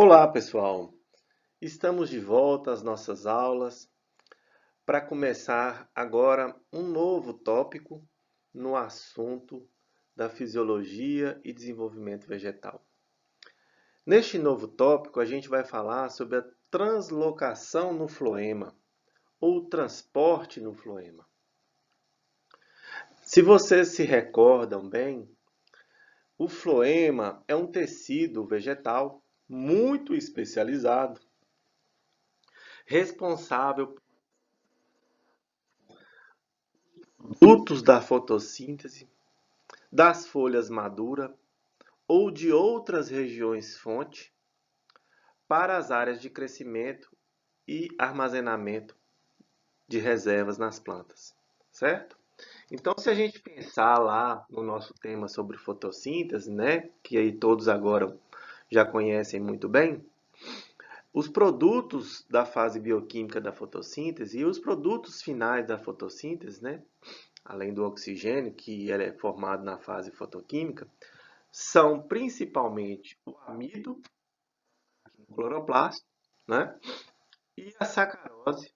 Olá, pessoal! Estamos de volta às nossas aulas para começar agora um novo tópico no assunto da fisiologia e desenvolvimento vegetal. Neste novo tópico, a gente vai falar sobre a translocação no floema ou transporte no floema. Se vocês se recordam bem, o floema é um tecido vegetal muito especializado, responsável produtos da fotossíntese, das folhas maduras ou de outras regiões fonte para as áreas de crescimento e armazenamento de reservas nas plantas, certo? Então, se a gente pensar lá no nosso tema sobre fotossíntese, né, que aí todos agora já conhecem muito bem, os produtos da fase bioquímica da fotossíntese e os produtos finais da fotossíntese, né, além do oxigênio, que é formado na fase fotoquímica, são principalmente o amido, o cloroplasto, né? E a sacarose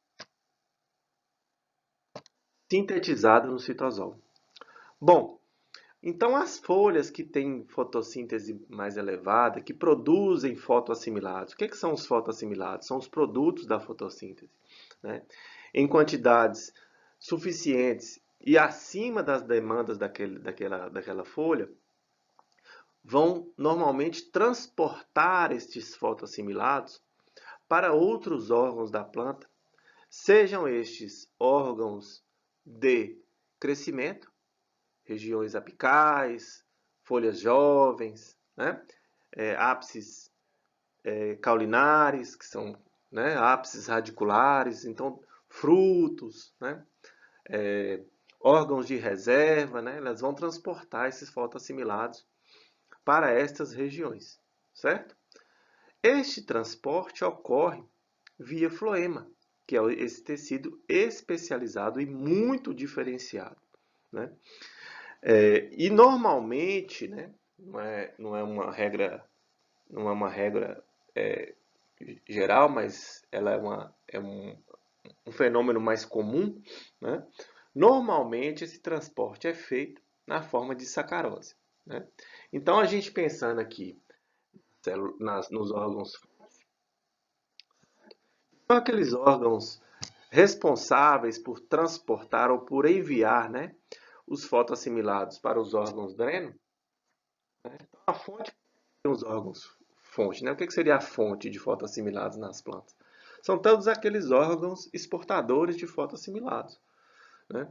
sintetizada no citosol. Bom, então as folhas que têm fotossíntese mais elevada, que produzem fotoassimilados. O que são os fotoassimilados? São os produtos da fotossíntese, né? Em quantidades suficientes e acima das demandas daquela folha, vão normalmente transportar estes fotoassimilados para outros órgãos da planta, sejam estes órgãos de crescimento, regiões apicais, folhas jovens, né? Ápices caulinares, que são, né, ápices radiculares, então frutos, né? Órgãos de reserva, né? Elas vão transportar esses fotoassimilados para estas regiões, certo? Este transporte ocorre via floema, que é esse tecido especializado e muito diferenciado, né? E normalmente, né, não é uma regra geral, mas ela é um fenômeno mais comum, né? Normalmente esse transporte é feito na forma de sacarose, né? Então a gente pensando aqui nos órgãos, são aqueles órgãos responsáveis por transportar ou por enviar, né, os fotoassimilados para os órgãos dreno. Então, a fonte tem os órgãos fonte, né? O que seria a fonte de fotoassimilados nas plantas? São todos aqueles órgãos exportadores de fotoassimilados, né?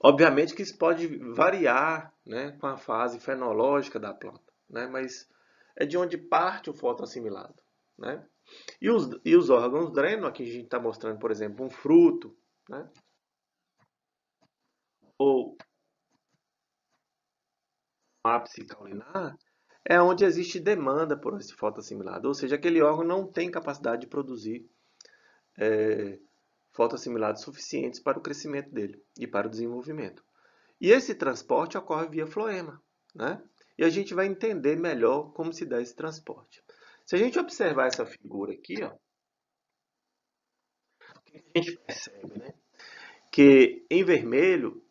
Obviamente que isso pode variar, né, com a fase fenológica da planta, né? Mas é de onde parte o fotoassimilado, né? E os órgãos dreno, aqui a gente está mostrando, por exemplo, um fruto, né? Ou um ápice caulinar, é onde existe demanda por esse fotoassimilado, ou seja, aquele órgão não tem capacidade de produzir fotoassimilados suficientes para o crescimento dele e para o desenvolvimento. E esse transporte ocorre via floema, né? E a gente vai entender melhor como se dá esse transporte. Se a gente observar essa figura aqui, ó, a gente percebe, né, que em vermelho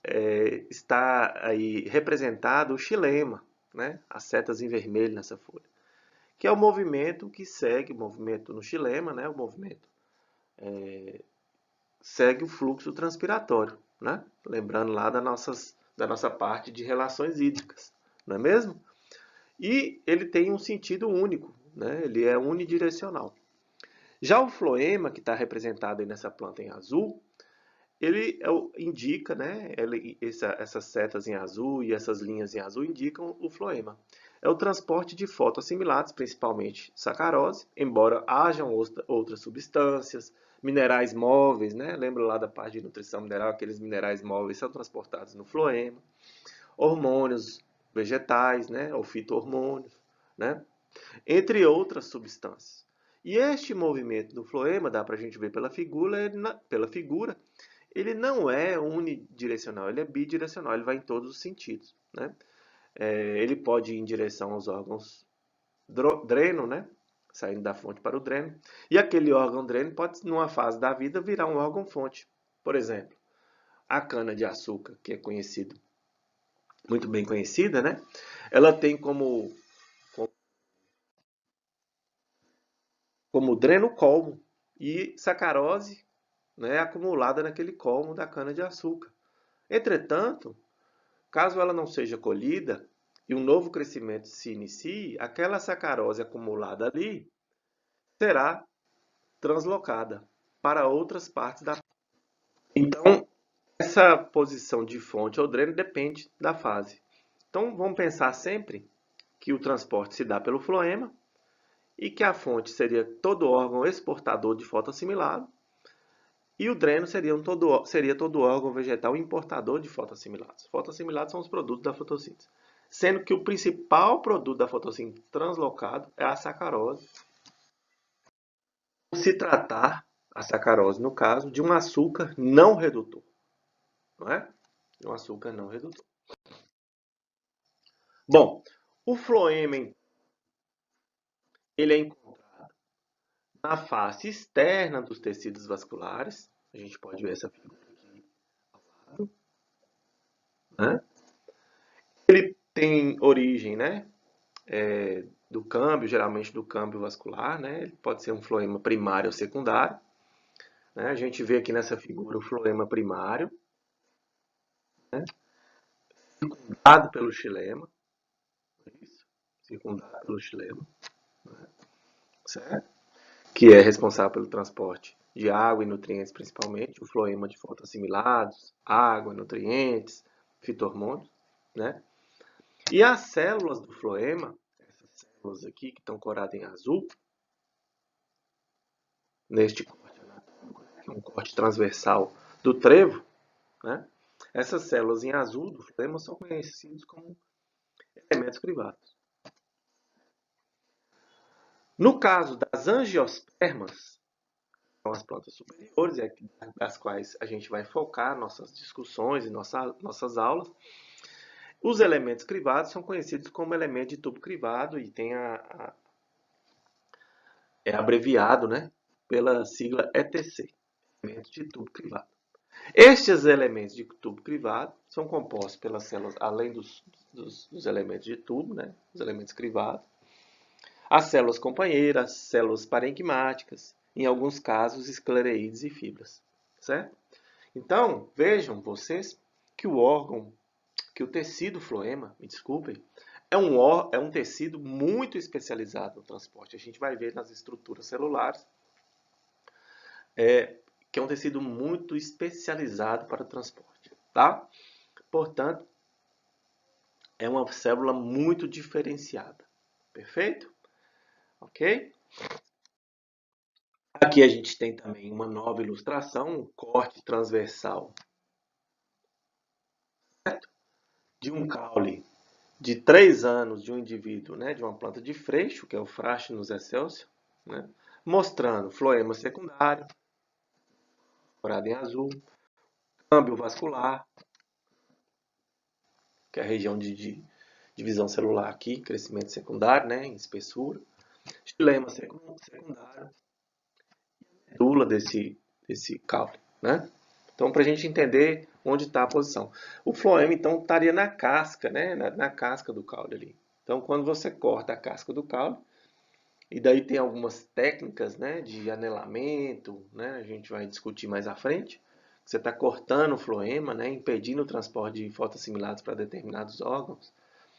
está aí representado o xilema, né, as setas em vermelho nessa folha, que é o movimento que segue, o movimento no xilema, né, o movimento segue o fluxo transpiratório, né? Lembrando lá da nossa parte de relações hídricas, não é mesmo? E ele tem um sentido único, né? Ele é unidirecional. Já o floema, que está representado aí nessa planta em azul, ele indica, né? Essas setas em azul e essas linhas em azul indicam o floema. É o transporte de fotoassimilados, principalmente sacarose, embora hajam outras substâncias, minerais móveis, né? Lembra lá da parte de nutrição mineral, aqueles minerais móveis são transportados no floema, hormônios vegetais, né? Ou fito-hormônios, né? Entre outras substâncias. E este movimento do floema, dá para a gente ver pela figura, ele não é unidirecional, ele é bidirecional, ele vai em todos os sentidos, né? Ele pode ir em direção aos órgãos dreno, né? saindo da fonte para o dreno. E aquele órgão dreno pode, numa fase da vida, virar um órgão fonte. Por exemplo, a cana-de-açúcar, que é conhecido, muito bem conhecida, né? Ela tem como dreno colmo e sacarose, né, acumulada naquele colmo da cana-de-açúcar. Entretanto, caso ela não seja colhida e um novo crescimento se inicie, aquela sacarose acumulada ali será translocada para outras partes da. Então, essa posição de fonte ou dreno depende da fase. Então, vamos pensar sempre que o transporte se dá pelo floema e que a fonte seria todo órgão exportador de fotoassimilado e o dreno seria todo órgão vegetal importador de fotoassimilados. Fotoassimilados são os produtos da fotossíntese. Sendo que o principal produto da fotossíntese translocado é a sacarose. Se tratar, a sacarose no caso, de um açúcar não redutor. Não é? De um açúcar não redutor. Bom, o floema, ele é encontrado na face externa dos tecidos vasculares. A gente pode ver essa figura aqui ao lado, né? Ele tem origem, né, do câmbio, geralmente do câmbio vascular, né? Ele pode ser um floema primário ou secundário, né? A gente vê aqui nessa figura o floema primário, né, circundado pelo xilema, isso, circundado pelo xilema, né, certo? Que é responsável pelo transporte de água e nutrientes principalmente, o floema de fotoassimilados, água, nutrientes, fito-hormônios, né? E as células do floema, essas células aqui que estão coradas em azul, neste corte anatômico, que é um corte transversal do trevo, né? Essas células em azul do floema são conhecidas como elementos crivados. No caso das angiospermas, são as plantas superiores, das quais a gente vai focar nossas discussões e nossas aulas, os elementos crivados são conhecidos como elemento de tubo crivado e tem é abreviado, né, pela sigla ETC, elementos de tubo crivado. Estes elementos de tubo crivado são compostos pelas células, além dos elementos de tubo, né, os elementos crivados, as células companheiras, células parenquimáticas, em alguns casos esclereídes e fibras, certo? Então, vejam vocês que que o tecido floema, me desculpem, é um tecido muito especializado no transporte. A gente vai ver nas estruturas celulares que é um tecido muito especializado para o transporte, tá? Portanto, é uma célula muito diferenciada, perfeito? Ok? Aqui a gente tem também uma nova ilustração, um corte transversal, certo? De um caule de 3 anos de um indivíduo, né, de uma planta de freixo, que é o Fraxinus excelsior, né, mostrando floema secundário, corado em azul, câmbio vascular, que é a região de divisão celular aqui, crescimento secundário, né, em espessura, xilema secundário, medula desse caule, né? Então, para a gente entender onde está a posição. O floema, então, estaria na casca, né, na casca do caule ali. Então, quando você corta a casca do caule, e daí tem algumas técnicas, né, de anelamento, né, a gente vai discutir mais à frente. Você está cortando o floema, né, impedindo o transporte de fotoassimilados para determinados órgãos.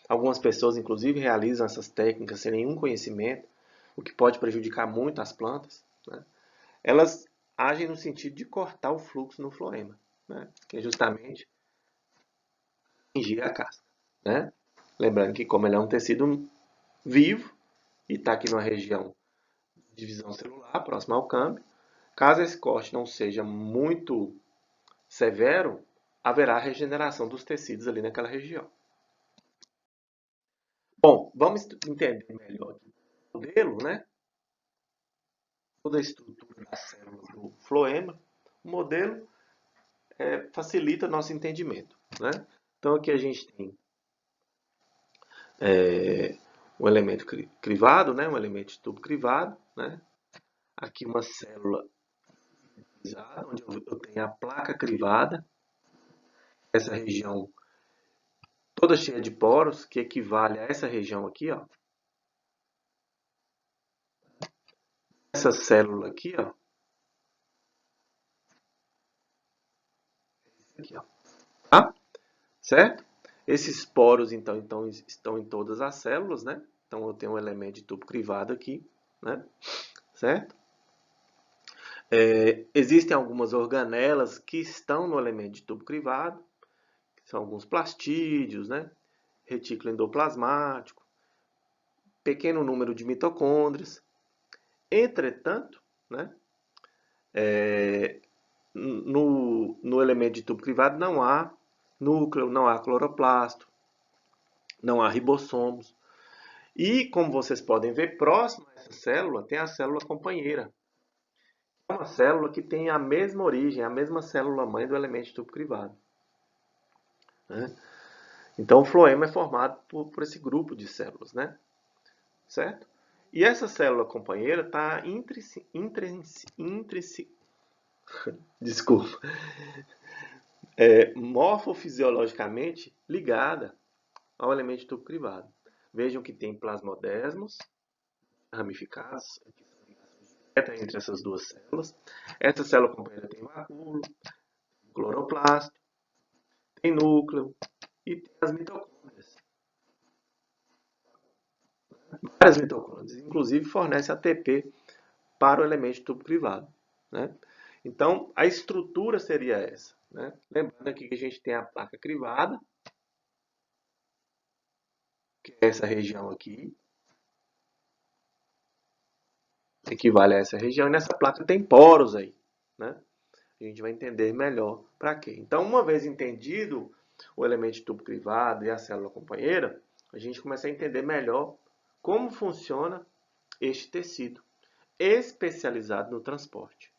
Algumas pessoas, inclusive, realizam essas técnicas sem nenhum conhecimento, o que pode prejudicar muito as plantas, né? Elas agem no sentido de cortar o fluxo no floema, né, que é justamente atingir a casca, né? Lembrando que como ele é um tecido vivo e está aqui numa região de divisão celular, próxima ao câmbio, caso esse corte não seja muito severo, haverá regeneração dos tecidos ali naquela região. Bom, vamos entender melhor o modelo, né? Toda a estrutura da célula do floema. O modelo facilita nosso entendimento, né? Então aqui a gente tem um elemento crivado, né? Um elemento de tubo crivado, né? Aqui uma célula onde eu tenho a placa crivada, essa região toda cheia de poros, que equivale a essa região aqui, ó. Essa célula aqui, ó. Aqui, ó. Tá? Certo? Esses poros, então, estão em todas as células, né? Então, eu tenho um elemento de tubo crivado aqui, né? Certo? Existem algumas organelas que estão no elemento de tubo crivado, que são alguns plastídeos, né? Retículo endoplasmático, pequeno número de mitocôndrias. Entretanto, né? No elemento de tubo crivado não há núcleo, não há cloroplasto, não há ribossomos. E, como vocês podem ver, próximo a essa célula tem a célula companheira. É uma célula que tem a mesma origem, a mesma célula-mãe do elemento de tubo crivado. Né? Então, o floema é formado por esse grupo de células, né? Certo? E essa célula companheira está desculpa, morfofisiologicamente ligada ao elemento de tubo crivado. Vejam que tem plasmodesmos ramificados entre essas duas células. Essa célula companheira tem vacúolo, cloroplasto, tem núcleo e tem as mitocôndrias. Várias mitocôndrias, inclusive fornece ATP para o elemento de tubo crivado. Né? Então, a estrutura seria essa. Né? Lembrando aqui que a gente tem a placa crivada, que é essa região aqui, equivale a essa região, e nessa placa tem poros aí. Né? A gente vai entender melhor para quê. Então, uma vez entendido o elemento de tubo crivado e a célula companheira, a gente começa a entender melhor como funciona este tecido, especializado no transporte.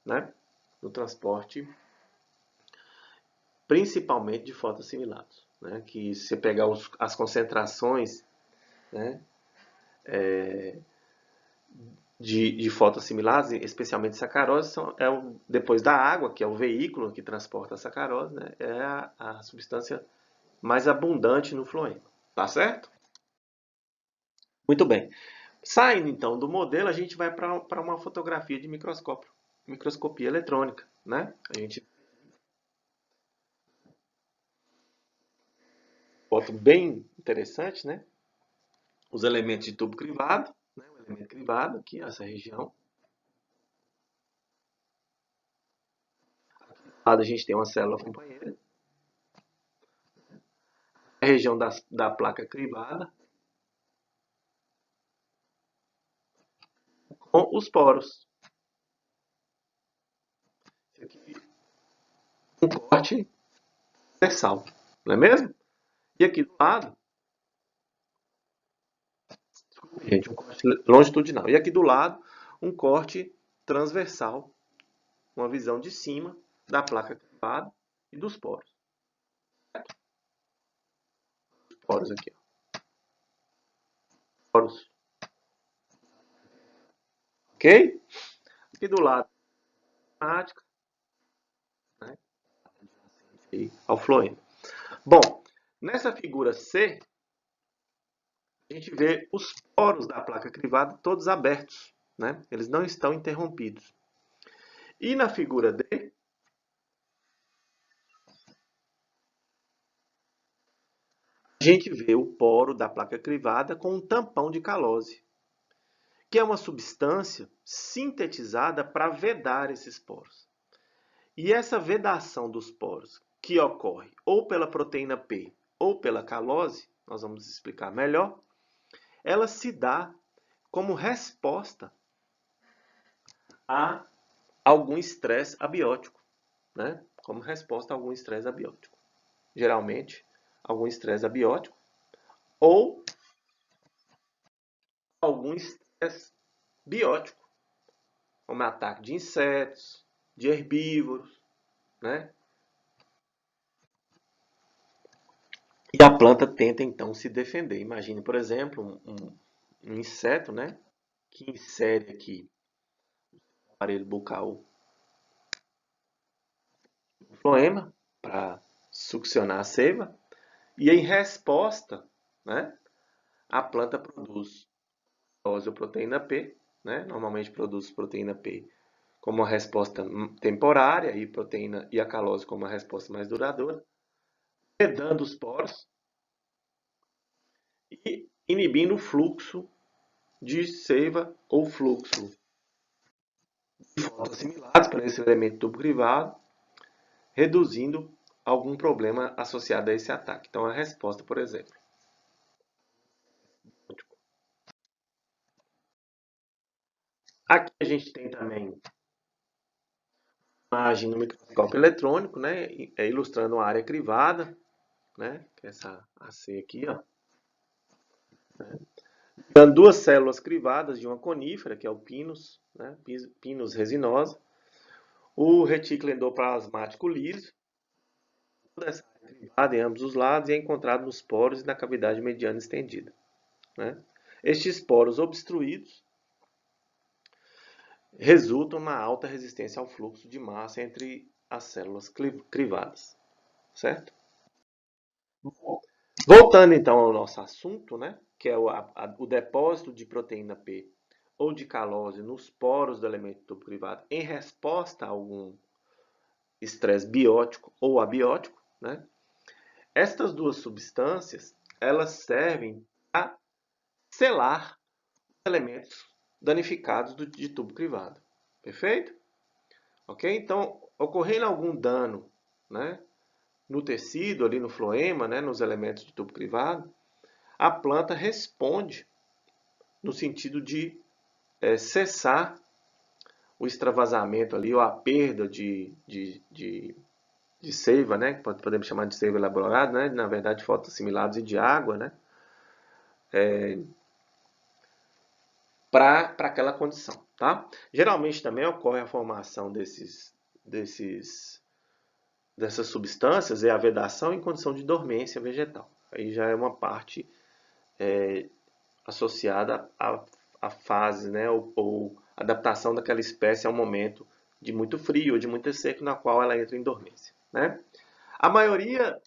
Né? No transporte, principalmente de fotoassimilados. Né? Que se você pegar as concentrações, né, de fotoassimilados, especialmente sacarose, depois da água, que é o veículo que transporta a sacarose, né, é a substância mais abundante no floema. Tá certo? Muito bem. Saindo então do modelo, a gente vai para uma fotografia de microscópio, microscopia eletrônica. Né? A gente foto bem interessante, né? Os elementos de tubo crivado, né? O elemento crivado aqui, essa região. A gente tem uma célula companheira, a região da placa crivada, com os poros. Esse aqui, um corte transversal, não é mesmo? E aqui do lado, gente, um corte longitudinal. E aqui do lado, um corte transversal, uma visão de cima da placa crivada e dos poros. Os poros aqui, ó. Poros. Ok? Aqui do lado, prática, né? Ao floema. Bom, nessa figura C, a gente vê os poros da placa crivada todos abertos, né? Eles não estão interrompidos. E na figura D, a gente vê o poro da placa crivada com um tampão de calose, que é uma substância sintetizada para vedar esses poros. E essa vedação dos poros, que ocorre ou pela proteína P ou pela calose, nós vamos explicar melhor, ela se dá como resposta a algum estresse abiótico, né? Como resposta a algum estresse abiótico. Geralmente, algum estresse abiótico ou algum estresse biótico, como ataque de insetos, de herbívoros, né? E a planta tenta então se defender. Imagine, por exemplo, um inseto, né, que insere aqui no aparelho bucal o floema para succionar a seiva, e em resposta, né, a planta produz ou proteína P, né, normalmente produz proteína P como uma resposta temporária e proteína e a calose como uma resposta mais duradoura, vedando os poros e inibindo o fluxo de seiva ou fluxo de fotoassimilados para esse elemento tubo crivado, reduzindo algum problema associado a esse ataque. Então, a resposta, por exemplo. Aqui a gente tem também uma imagem no microscópio eletrônico, né, ilustrando a área crivada, né, que é essa AC aqui, ó, dando duas células crivadas de uma conífera, que é o pinus, né, pinus resinosa, o retículo endoplasmático liso, toda essa área crivada em ambos os lados e é encontrado nos poros e na cavidade mediana estendida, né. Estes poros obstruídos resultam na alta resistência ao fluxo de massa entre as células crivadas, certo? Voltando então ao nosso assunto, né, que é o depósito de proteína P ou de calose nos poros do elemento tubo crivado em resposta a algum estresse biótico ou abiótico, né? Estas duas substâncias, elas servem a selar elementos danificados de tubo crivado. Perfeito? Ok? Então, ocorrendo algum dano, né, no tecido, ali no floema, né, nos elementos de tubo crivado, a planta responde no sentido de cessar o extravasamento ali, ou a perda de seiva, né? Podemos chamar de seiva elaborada, né? Na verdade, fotoassimilados e de água, né? Para aquela condição, tá? Geralmente também ocorre a formação dessas substâncias e a vedação em condição de dormência vegetal. Aí já é uma parte associada à fase, né, ou adaptação daquela espécie ao momento de muito frio ou de muito seco, na qual ela entra em dormência, né? A maioria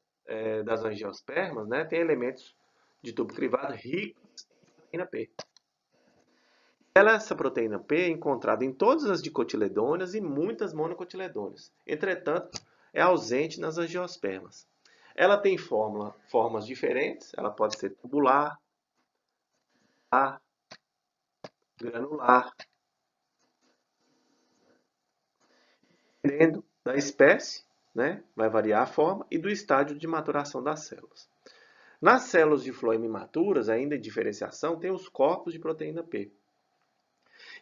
das angiospermas, né, tem elementos de tubo crivado ricos em proteína P. Essa proteína P é encontrada em todas as dicotiledôneas e muitas monocotiledôneas. Entretanto, é ausente nas angiospermas. Ela tem formas diferentes, ela pode ser tubular, granular, dependendo da espécie, né, vai variar a forma e do estágio de maturação das células. Nas células de floema imaturas, ainda em diferenciação, tem os corpos de proteína P.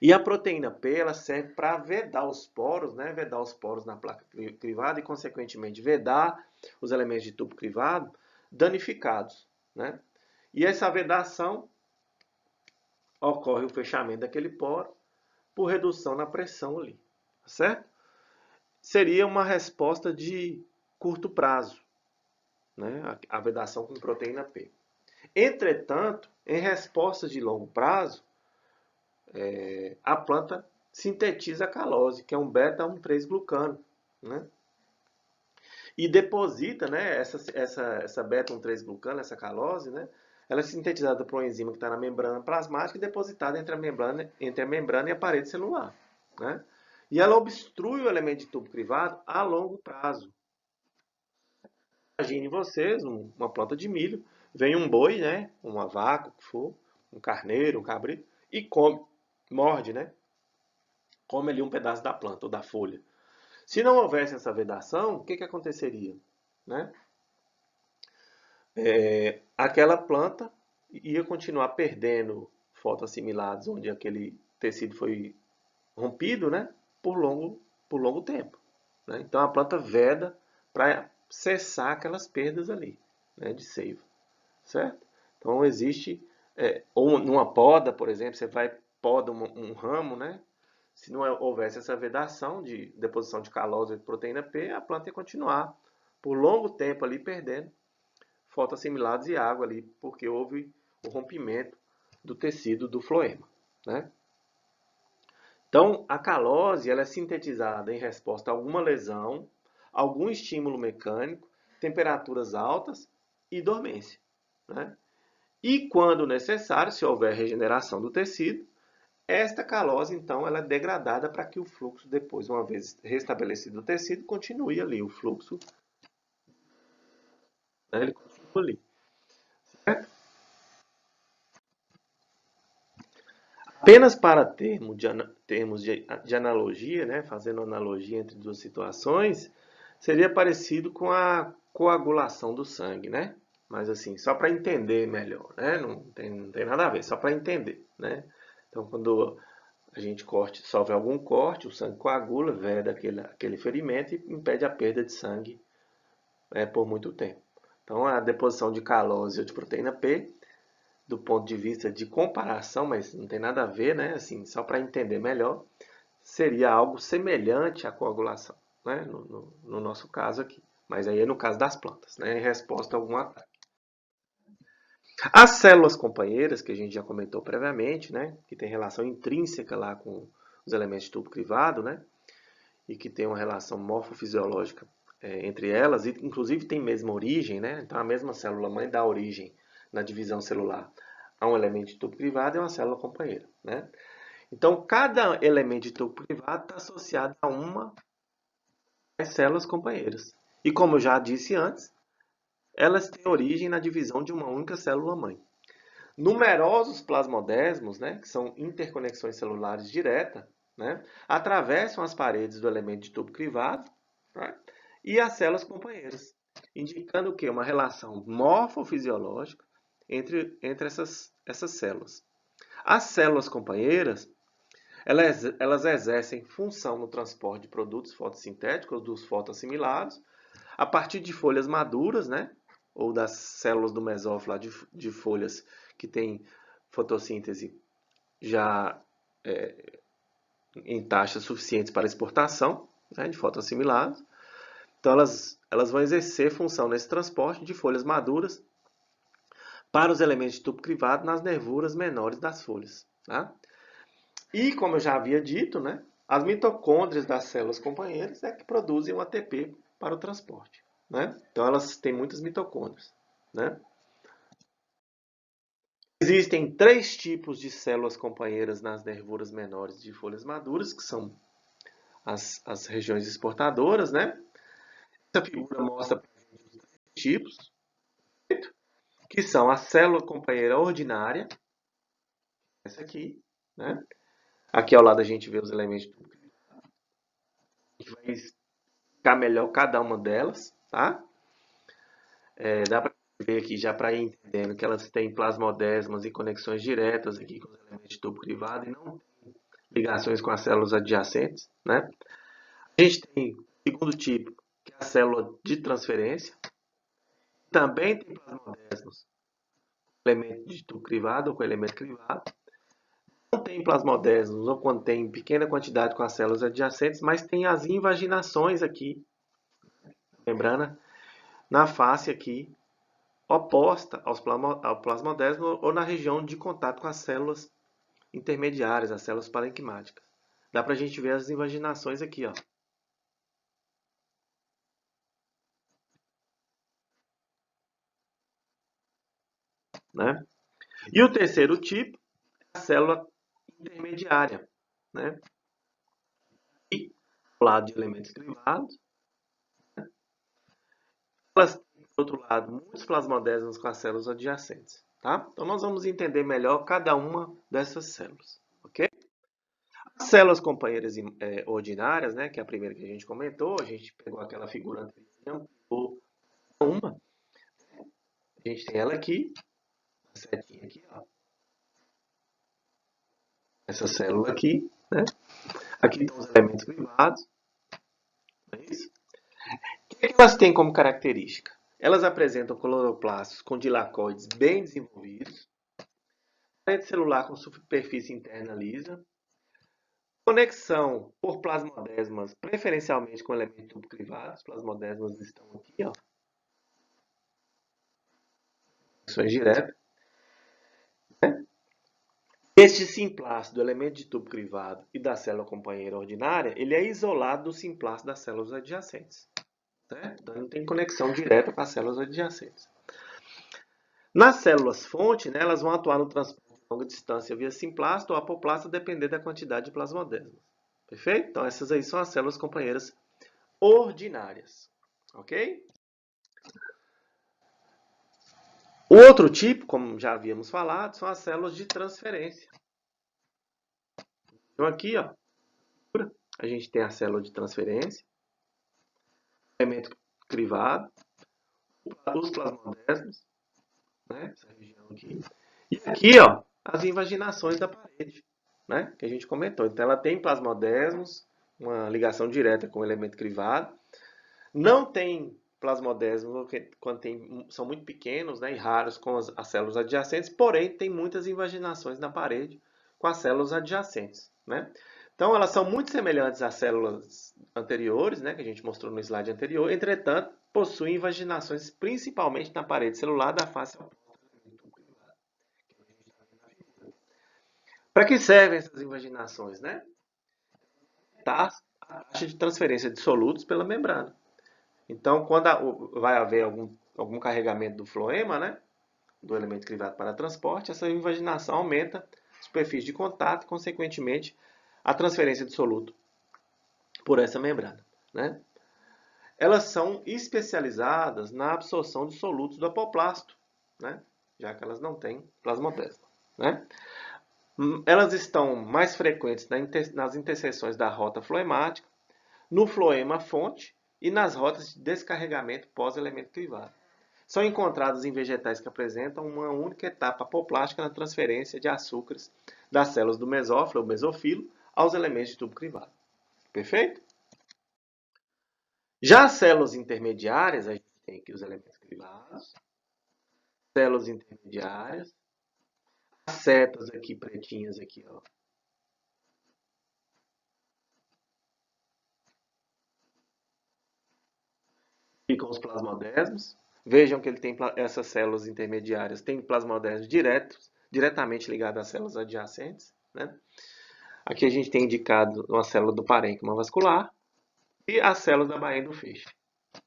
E a proteína P ela serve para vedar os poros, né, vedar os poros na placa crivada e, consequentemente, vedar os elementos de tubo crivado danificados, né? E essa vedação ocorre o fechamento daquele poro por redução na pressão ali, certo? Seria uma resposta de curto prazo, né? A vedação com proteína P. Entretanto, em respostas de longo prazo, a planta sintetiza a calose, que é um beta-1,3-glucano, né? E deposita, né, essa beta-1,3-glucano, essa calose, né? Ela é sintetizada por uma enzima que está na membrana plasmática e depositada entre a membrana e a parede celular, né? E ela obstrui o elemento de tubo crivado a longo prazo. Imagine vocês uma planta de milho, vem um boi, né, uma vaca, o que for, um carneiro, um cabrito, e come, morde, né? Come ali um pedaço da planta ou da folha. Se não houvesse essa vedação, o que, que aconteceria? Né? Aquela planta ia continuar perdendo fotoassimilados onde aquele tecido foi rompido, né? Por longo tempo. Né? Então a planta veda para cessar aquelas perdas ali, né, de seiva, certo? Então existe, ou numa poda, por exemplo, você vai poda um ramo, né? Se não houvesse essa vedação de deposição de calose e proteína P, a planta ia continuar por longo tempo ali perdendo fotoassimilados e água ali, porque houve o rompimento do tecido do floema, né? Então, a calose ela é sintetizada em resposta a alguma lesão, algum estímulo mecânico, temperaturas altas e dormência, né? E quando necessário, se houver regeneração do tecido, esta calose, então, ela é degradada para que o fluxo, depois, uma vez restabelecido o tecido, continue ali, o fluxo, né, ele continua ali, certo? Apenas para termos de analogia, né, fazendo analogia entre duas situações, seria parecido com a coagulação do sangue, né? Mas assim, só para entender melhor, né? Não tem nada a ver, só para entender, né? Então, quando a gente sofre algum corte, o sangue coagula, veda aquele ferimento e impede a perda de sangue, por muito tempo. Então, a deposição de calose ou de proteína P, do ponto de vista de comparação, mas não tem nada a ver, né? Assim, só para entender melhor, seria algo semelhante à coagulação, né? No nosso caso aqui. Mas aí é no caso das plantas, né? Em resposta a algum ataque. As células companheiras, que a gente já comentou previamente, né? Que tem relação intrínseca lá com os elementos de tubo crivado, né? E que tem uma relação morfofisiológica entre elas, e inclusive tem mesma origem, né? Então a mesma célula mãe dá origem na divisão celular a um elemento de tubo crivado e uma célula companheira, né? Então cada elemento de tubo crivado está associado a uma das células companheiras. E como eu já disse antes, elas têm origem na divisão de uma única célula mãe. Numerosos plasmodesmos, né, que são interconexões celulares diretas, né, atravessam as paredes do elemento de tubo crivado, né, e as células companheiras, indicando o quê? Uma relação morfofisiológica entre essas células. As células companheiras, elas exercem função no transporte de produtos fotossintéticos, dos fotoassimilados, a partir de folhas maduras, né, ou das células do mesófilo de folhas que têm fotossíntese já em taxas suficientes para exportação, né, de fotoassimilados. Então, elas vão exercer função nesse transporte de folhas maduras para os elementos de tubo crivado nas nervuras menores das folhas. Tá? E, como eu já havia dito, né, as mitocôndrias das células companheiras é que produzem o ATP para o transporte. Né? Então, elas têm muitas mitocôndrias. Né? Existem três tipos de células companheiras nas nervuras menores de folhas maduras, que são as regiões exportadoras, né? Essa figura mostra os três tipos, que são a célula companheira ordinária, essa aqui, né? Aqui ao lado a gente vê os elementos, a gente vai explicar melhor cada uma delas, tá? Dá para ver aqui já para ir entendendo que elas têm plasmodesmas e conexões diretas aqui com os elementos de tubo crivado e não ligações com as células adjacentes, né? A gente tem o segundo tipo, que é a célula de transferência. Também tem plasmodesmos com elemento de tubo crivado ou com elemento crivado. Não tem plasmodesmos ou quando tem pequena quantidade com as células adjacentes, mas tem as invaginações aqui, membrana, na face aqui, oposta ao plasmodesmo ou na região de contato com as células intermediárias, as células parenquimáticas. Dá para a gente ver as invaginações aqui, ó. Né? E o terceiro tipo é a célula intermediária, né? E do lado de elementos crivados, elas têm, por outro lado, muitos plasmodesmos com as células adjacentes. Tá? Então, nós vamos entender melhor cada uma dessas células. Ok? As células companheiras ordinárias, né, que é a primeira que a gente comentou, a gente pegou aquela figura anterior e ampliou uma. A gente tem ela aqui, a setinha aqui, ó. Essa célula aqui, né? Aqui estão os elementos privados, não é isso? O que elas têm como característica? Elas apresentam cloroplastos com dilacoides bem desenvolvidos, parede celular com superfície interna lisa, conexão por plasmodesmas, preferencialmente com elementos tubo crivados. Os plasmodesmas estão aqui, ó. conexões diretas. Este simplástico do elemento de tubo crivado e da célula companheira ordinária, ele é isolado do simplástico das células adjacentes. Certo? Então, não tem conexão direta com as células adjacentes. Nas células-fonte, né, elas vão atuar no transporte de longa distância via simplástico ou apoplasta, depender da quantidade de plasmodesmas. Perfeito? Então, essas aí são as células companheiras ordinárias. Ok? O outro tipo, como já havíamos falado, são as células de transferência. Então, aqui, ó, a gente tem a célula de transferência, elemento crivado, os plasmodesmos, né, essa região aqui. E aqui, ó, as invaginações da parede, né, que a gente comentou. Então, ela tem plasmodesmos, uma ligação direta com o elemento crivado. Não tem plasmodesmos quando são muito pequenos, né, e raros com as células adjacentes, porém, tem muitas invaginações na parede com as células adjacentes, né. Então, elas são muito semelhantes às células anteriores, né, que a gente mostrou no slide anterior, entretanto, possuem invaginações principalmente na parede celular da face oposta. Para que servem essas invaginações, né? Tá a taxa de transferência de solutos pela membrana. Então, quando vai haver algum carregamento do floema, né, do elemento crivado para transporte, essa invaginação aumenta a superfície de contato e, consequentemente, a transferência de soluto por essa membrana, né? Elas são especializadas na absorção de solutos do apoplasto, né, já que elas não têm plasmodesma, né? Elas estão mais frequentes nas interseções da rota floemática, no floema fonte e nas rotas de descarregamento pós-elemento crivado. São encontradas em vegetais que apresentam uma única etapa apoplástica na transferência de açúcares das células do mesófilo ou mesofilo aos elementos de tubo crivado. Perfeito? Já as células intermediárias, a gente tem aqui os elementos crivados, células intermediárias, as setas aqui pretinhas aqui, ó. Ficam os plasmodesmos. Vejam que ele tem essas células intermediárias, tem plasmodesmos diretamente ligados às células adjacentes, né? Aqui a gente tem indicado uma célula do parênquima vascular e as células da bainha do feixe.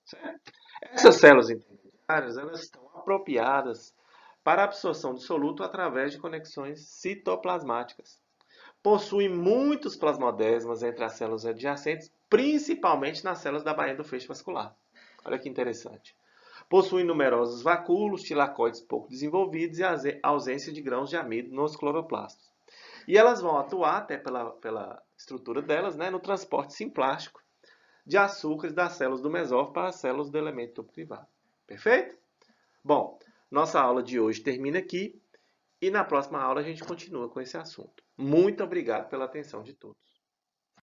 Certo? Essas células intermediárias, elas estão apropriadas para a absorção de soluto através de conexões citoplasmáticas. Possuem muitos plasmodesmas entre as células adjacentes, principalmente nas células da bainha do feixe vascular. Olha que interessante. Possuem numerosos vacúolos, tilacoides pouco desenvolvidos e ausência de grãos de amido nos cloroplastos. E elas vão atuar, até pela estrutura delas, né, no transporte simplástico de açúcares das células do mesófilo para as células do elemento tubo crivado. Perfeito? Bom, nossa aula de hoje termina aqui e na próxima aula a gente continua com esse assunto. Muito obrigado pela atenção de todos.